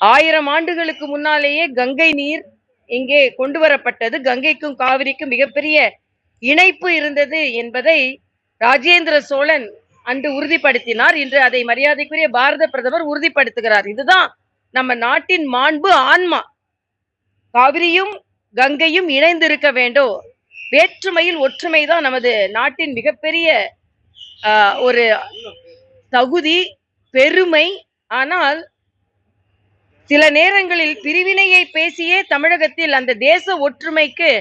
1000 ஆண்டுகளுக்கு முன்னாலேயே கங்கை நீர் இங்கே கொண்டு வரப்பட்டது. கங்கைக்கும் காவிரிக்கும் மிகப்பெரிய இணைப்பு இருந்தது என்பதை ராஜேந்திர சோழன் அன்று உறுதிப்படுத்தினார். இன்று அதை மரியாதைக்குரிய பாரத பிரதமர் உறுதிப்படுத்துகிறார். இதுதான் நம்ம நாட்டின் மாண்பு, ஆன்மா. காவிரியும் கங்கையும் இணைந்திருக்க வேண்டும். வேற்றுமையில் ஒற்றுமை தான் நமது நாட்டின் மிகப்பெரிய ஒரு தகுதி, பெருமை. ஆனால் சில நேரங்களில் பிரிவினையை பேசியே தமிழகத்தில் அந்த தேச ஒற்றுமைக்கு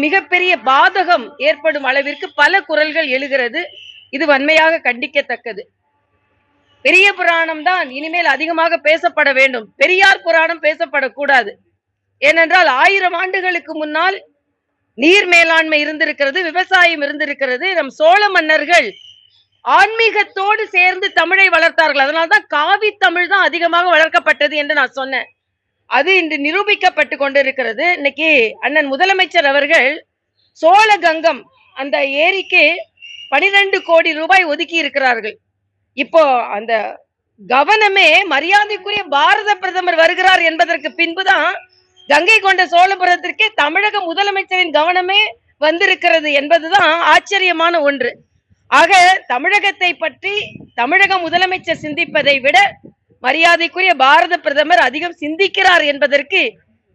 மிகப்பெரிய பாதகம் ஏற்படும் அளவிற்கு பல குரல்கள் எழுகிறது. இது வன்மையாக கண்டிக்கத்தக்கது. பெரிய புராணம் தான் இனிமேல் அதிகமாக பேசப்பட வேண்டும். பெரியார் புராணம் பேசப்படக்கூடாது. ஏனென்றால் 1000 ஆண்டுகளுக்கு முன்னால் நீர் மேலாண்மை இருந்திருக்கிறது, விவசாயம் இருந்திருக்கிறது. நம் சோழ மன்னர்கள் ஆன்மீகத்தோடு சேர்ந்து தமிழை வளர்த்தார்கள். அதனால்தான் காவி தமிழ் தான் அதிகமாக வளர்க்கப்பட்டது என்று நான் சொன்னேன். அது இன்று நிரூபிக்கப்பட்டு கொண்டிருக்கிறது. இன்னைக்கு அண்ணன் முதலமைச்சர் அவர்கள் சோழ கங்கம் அந்த ஏரிக்கு 12 கோடி ரூபாய் ஒதுக்கி இருக்கிறார்கள். இப்போ அந்த கவனமே மரியாதைக்குரிய பாரத பிரதமர் வருகிறார் என்பதற்கு பின்புதான் கங்கை கொண்ட சோழபுரத்திற்கே தமிழக முதலமைச்சரின் கவனமே வந்திருக்கிறது என்பதுதான் ஆச்சரியமான ஒன்று. ஆக தமிழகத்தை பற்றி தமிழக முதலமைச்சர் சிந்திப்பதை விட மரியாதைக்குரிய பாரத பிரதமர் அதிகம் சிந்திக்கிறார் என்பதற்கு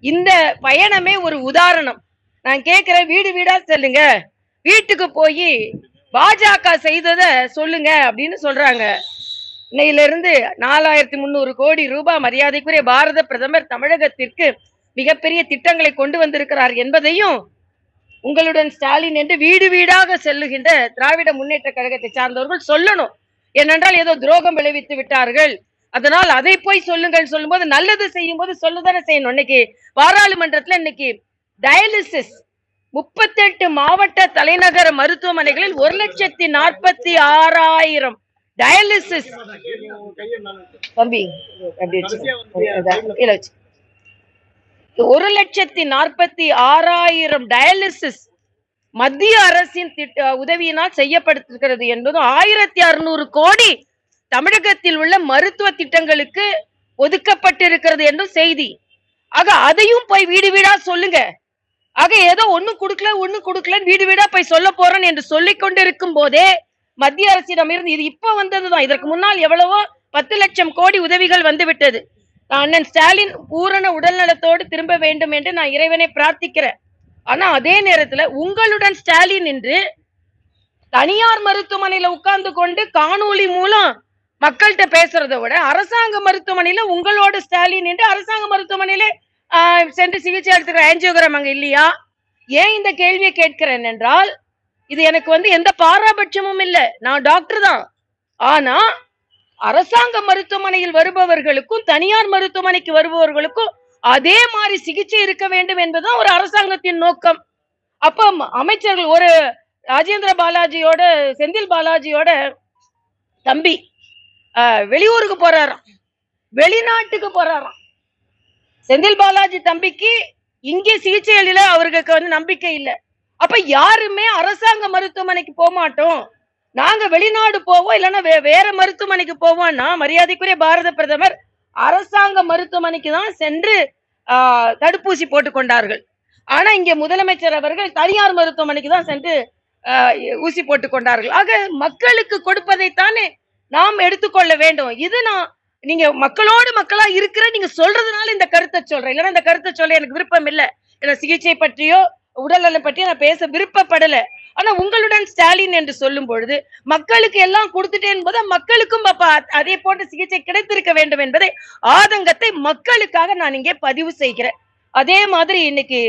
இந்த பயணமே ஒரு உதாரணம். நான் கேட்கிறேன், வீடு வீடா செல்லுங்க, வீட்டுக்கு போய் பாஜக செய்ததை சொல்லுங்க அப்படின்னு சொல்றாங்க. இன்னையிலிருந்து 4300 கோடி ரூபாய் மரியாதைக்குரிய பாரத பிரதமர் தமிழகத்திற்கு மிகப்பெரிய திட்டங்களை கொண்டு வந்திருக்கிறார் என்பதையும் உங்களுடன் ஸ்டாலின் என்று வீடு வீடாக செல்லுகின்ற திராவிட முன்னேற்ற கழகத்தை சார்ந்தவர்கள் சொல்லணும். ஏனென்றால் ஏதோ துரோகம் விளைவித்து விட்டார்கள், அதனால் அதை போய் சொல்லுங்கள். சொல்லும் போது நல்லது செய்யும் போது சொல்லுதானே செய்யணும். இன்னைக்கு பாராளுமன்றத்துல இன்னைக்கு டயாலிசிஸ் 38 மாவட்ட தலைநகர மருத்துவமனைகளில் 1,46,000 டயாலிசிஸ் தம்பி 1,46,000 டயாலிசிஸ் மத்திய அரசின் உதவியினால் செய்யப்பட்டிருக்கிறது என்பதும் 1600 கோடி தமிழகத்தில் உள்ள மருத்துவ திட்டங்களுக்கு ஒதுக்கப்பட்டிருக்கிறது என்றும் செய்தி. ஆக அதையும் போய் வீடு வீடா சொல்லுங்க. ஆக ஏதோ ஒண்ணு கொடுக்கல வீடு வீடா போய் சொல்ல போறேன் என்று சொல்லிக் கொண்டிருக்கும் போதே மத்திய அரசிடம் இருந்து இது இப்ப வந்ததுதான். இதற்கு முன்னால் எவ்வளவோ 10 லட்சம் கோடி உதவிகள் வந்துவிட்டது. அண்ணன் ஸ்டாலின் பூரண உடல்நலத்தோடு திரும்ப வேண்டும் என்று நான் இறைவனை பிரார்த்திக்கிறேன். ஆனா அதே நேரத்துல உங்களுடன் ஸ்டாலின் என்று தனியார் மருத்துவமனையில உட்கார்ந்து கொண்டு காணொலி மூலம் மக்கள்கிட்ட பேசுறதை விட அரசாங்க மருத்துவமனையில உங்களோட ஸ்டாலின் என்று அரசாங்க மருத்துவமனையில சென்று சிகிச்சை எடுத்துக்கிற ஆஞ்சியோகிராம் அங்க இல்லையா? ஏன் இந்த கேள்வியை கேட்கிறேன் என்றால், இது எனக்கு எந்த பாராபட்சமும் இல்லை. நான் டாக்டர் தான். ஆனா அரசாங்க மருத்துவமனையில் வருபவர்களுக்கும் தனியார் மருத்துவமனைக்கு வருபவர்களுக்கும் அதே மாதிரி சிகிச்சை இருக்க வேண்டும் என்பதுதான் ஒரு அரசாங்கத்தின் நோக்கம். அப்ப அமைச்சர்கள் ஒரு ராஜேந்திர பாலாஜியோட செந்தில் பாலாஜியோட தம்பி வெளியூருக்கு போறாராம், வெளிநாட்டுக்கு போறாராம். செந்தில் பாலாஜி தம்பிக்கு இங்கே சிகிச்சைகளில அவருக்கு நம்பிக்கை இல்லை. அப்ப யாருமே அரசாங்க மருத்துவமனைக்கு போக மாட்டோம், நாங்க வெளிநாடு போவோம், இல்லைன்னா வேற மருத்துவமனைக்கு போவோம்னா மரியாதைக்குரிய பாரத பிரதமர் அரசாங்க மருத்துவமனைக்கு தான் சென்று தடுப்பூசி போட்டுக் கொண்டார்கள். ஆனா இங்க முதலமைச்சர் அவர்கள் தனியார் மருத்துவமனைக்கு தான் சென்று ஊசி போட்டுக் கொண்டார்கள். ஆக மக்களுக்கு கொடுப்பதைத்தானே நாம் எடுத்துக்கொள்ள வேண்டும். இது நீங்க மக்களோடு மக்களா இருக்கிற நீங்க சொல்றதுனால இந்த கருத்தை சொல்றேன், இல்லைன்னா இந்த கருத்தை சொல்ல எனக்கு விருப்பம் இல்லை. சிகிச்சை பற்றியோ உடல்நலம் பற்றியோ நான் பேச விருப்பப்படல. ஆனா உங்களுடன் ஸ்டாலின் என்று சொல்லும் பொழுது மக்களுக்கு எல்லாம் கொடுத்துட்டேன் என்பது மக்களுக்கும் அதே போன்ற சிகிச்சை கிடைத்திருக்க வேண்டும் என்பதை ஆதங்கத்தை மக்களுக்காக நான் இங்கே பதிவு செய்கிறேன். அதே மாதிரி இன்னைக்கு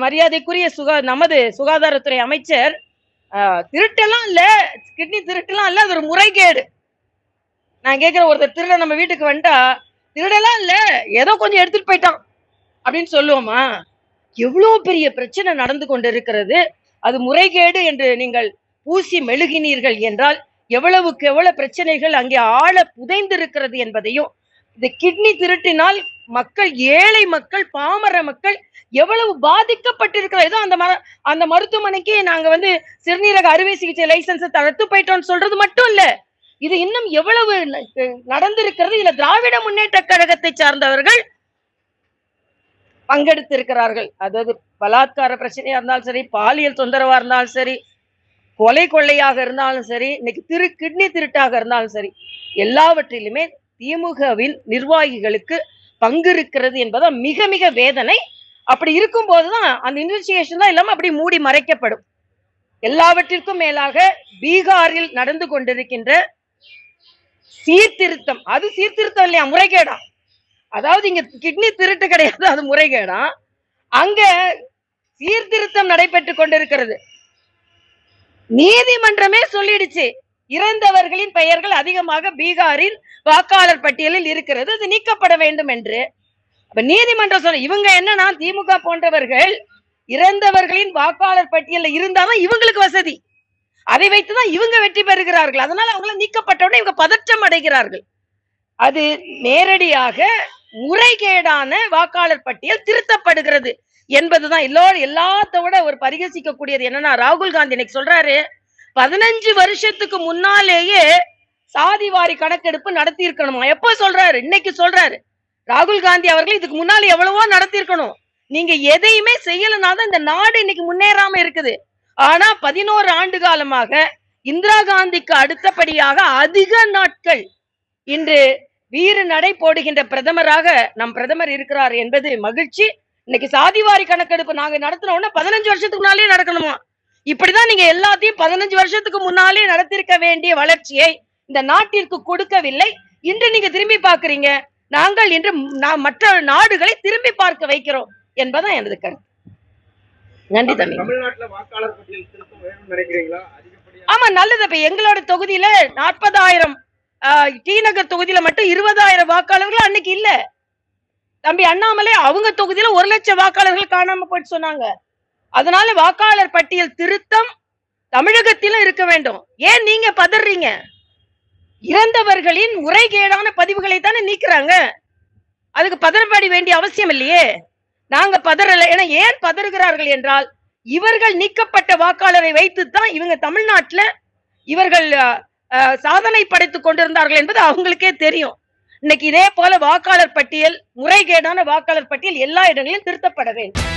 மரியாதைக்குரிய நமது சுகாதாரத்துறை அமைச்சர் திருட்டெல்லாம் இல்ல, கிட்னி திருட்டெல்லாம் இல்ல, அது ஒரு முறைகேடு. நான் கேட்கிற ஒருத்தர் திருட நம்ம வீட்டுக்கு வந்துட்டா திருடெல்லாம் இல்ல ஏதோ கொஞ்சம் எடுத்துட்டு போயிட்டான் அப்படின்னு சொல்லுவோமா? எவ்வளவு பெரிய பிரச்சனை நடந்து கொண்டு இருக்கிறது. அது முறைகேடு என்று நீங்கள் பூசி மெழுகினீர்கள் என்றால் எவ்வளவுக்கு எவ்வளவு பிரச்சனைகள் அங்கே ஆழ புதைந்திருக்கிறது என்பதையும், இந்த கிட்னி திருட்டினால் மக்கள், ஏழை மக்கள், பாமர மக்கள் எவ்வளவு பாதிக்கப்பட்டிருக்கிறதோ அந்த மருத்துவமனைக்கு நாங்க சிறுநீரக அறுவை சிகிச்சை லைசன்ஸ் தடுத்து போயிட்டோம்னு சொல்றது மட்டும் இல்ல, இது இன்னும் எவ்வளவு நடந்திருக்கிறது. இதுல திராவிட முன்னேற்ற கழகத்தை சார்ந்தவர்கள் பங்கெடுத்திருக்கிறார்கள். அதாவது பலாத்கார பிரச்சனையா இருந்தாலும் சரி, பாலியல் தொந்தரவா இருந்தாலும் சரி, கொலை கொள்ளையாக இருந்தாலும் சரி, இன்னைக்கு கிட்னி திருட்டாக இருந்தாலும் சரி, எல்லாவற்றிலுமே திமுகவின் நிர்வாகிகளுக்கு பங்கு இருக்கிறது என்பது மிக மிக வேதனை. அப்படி இருக்கும் போதுதான் அந்த இன்வெஸ்டிகேஷன் தான் இல்லாம அப்படி மூடி மறைக்கப்படும். எல்லாவற்றிற்கும் மேலாக பீகாரில் நடந்து கொண்டிருக்கின்ற சீர்திருத்தம், அது சீர்திருத்தம் இல்லையா, முறைகேடா. அதாவது இங்க கிட்னி திருட்டு கிடையாது, அது முறைகேடா. அங்க சீர்திருத்தம் நடைபெற்றுக் கொண்டிருக்கிறது. நீதிமன்றமே சொல்லிடுச்சு, இறந்தவர்களின் பெயர்கள் அதிகமாக பீகாரின் வாக்காளர் பட்டியலில் இருக்கிறது, அது நீக்கப்பட வேண்டும் என்று. நீதிமன்றம் சொல்ல, இவங்க என்னன்னா திமுக போன்றவர்கள் இறந்தவர்களின் வாக்காளர் பட்டியலில் இருந்தாலும் இவங்களுக்கு வசதி, அதை வைத்துதான் இவங்க வெற்றி பெறுகிறார்கள். அதனால அவங்கள நீக்கப்பட்டவுடனே இவங்க பதற்றம் அடைகிறார்கள். அது நேரடியாக முறைகேடான வாக்காளர் பட்டியல் திருத்தப்படுகிறது என்பதுதான். எல்லாத்தோட ஒரு பரிகசிக்க கூடியது என்னன்னா, ராகுல் காந்தி இன்னைக்கு சொல்றாரு, 15 வருஷத்துக்கு முன்னாலேயே சாதிவாரி கணக்கெடுப்பு நடத்தி இருக்கணுமா. எப்ப சொல்றாரு? இன்னைக்கு சொல்றாரு. ராகுல் காந்தி அவர்கள் இதுக்கு முன்னால எவ்வளவோ நடத்தி இருக்கணும். நீங்க எதையுமே செய்யலனாதான் இந்த நாடு இன்னைக்கு முன்னேறாம இருக்குது. ஆனா 11 ஆண்டு காலமாக இந்திரா காந்திக்கு அடுத்தபடியாக அதிக நாட்கள் இன்று வீறு நடை போடுகின்ற பிரதமராக நம் பிரதமர் இருக்கிறார் என்பது மகிழ்ச்சி. இன்னைக்கு சாதிவாரி கணக்கெடுப்பு நாங்க நடத்தினோம்னா 15 வருஷத்துக்கு முன்னாலே நடக்கணுமா. இப்படிதான் நீங்க எல்லாத்தையும் 15 வருஷத்துக்கு முன்னாலே நடத்திருக்க வேண்டிய வளர்ச்சியை இந்த நாட்டிற்கு கொடுக்கவில்லை. இன்று நீங்க திரும்பி பார்க்கறீங்க. நாங்கள் இன்று மற்ற நாடுகளை திரும்பி பார்க்க வைக்கிறோம் என்பதான் எனது கருத்து. நன்றி தம்பி. தமிழ்நாட்டுல வாக்காளர் பட்டியல் திருத்தம் வேணும்னு நினைக்கிறீங்களா? ஆமா, நல்லது. இப்ப எங்களோட தொகுதியில 40,000, டி நகர் தொகுதியில மட்டும் 20,000 வாக்காளர்கள் அன்னைக்கு இல்ல. தம்பி அண்ணாமலை அவங்க தொகுதியில 1 லட்சம் வாக்காளர்கள் காணாம போயிட்டு சொன்னாங்க. அதனால வாக்காளர் பட்டியல் திருத்தம் தமிழகத்திலும் இருக்க வேண்டும். ஏன் நீங்க பதறீங்க? இறந்தவர்களின் முறைகேடான பதிவுகளை தானே நீக்கிறாங்க. அதுக்கு பதறப்பட வேண்டிய அவசியம் இல்லையே. நாங்க பதறல. ஏன் பதறுகிறார்கள் என்றால், இவர்கள் நீக்கப்பட்ட வாக்காளரை வைத்துத்தான் இவங்க தமிழ்நாட்டுல இவர்கள் சாதனை படைத்துக் கொண்டிருந்தார்கள் என்பது அவங்களுக்கே தெரியும். இன்னைக்கு இதே போல வாக்காளர் பட்டியல், முறைகேடான வாக்காளர் பட்டியல் எல்லா இடங்களிலும் திருத்தப்பட வேண்டும்.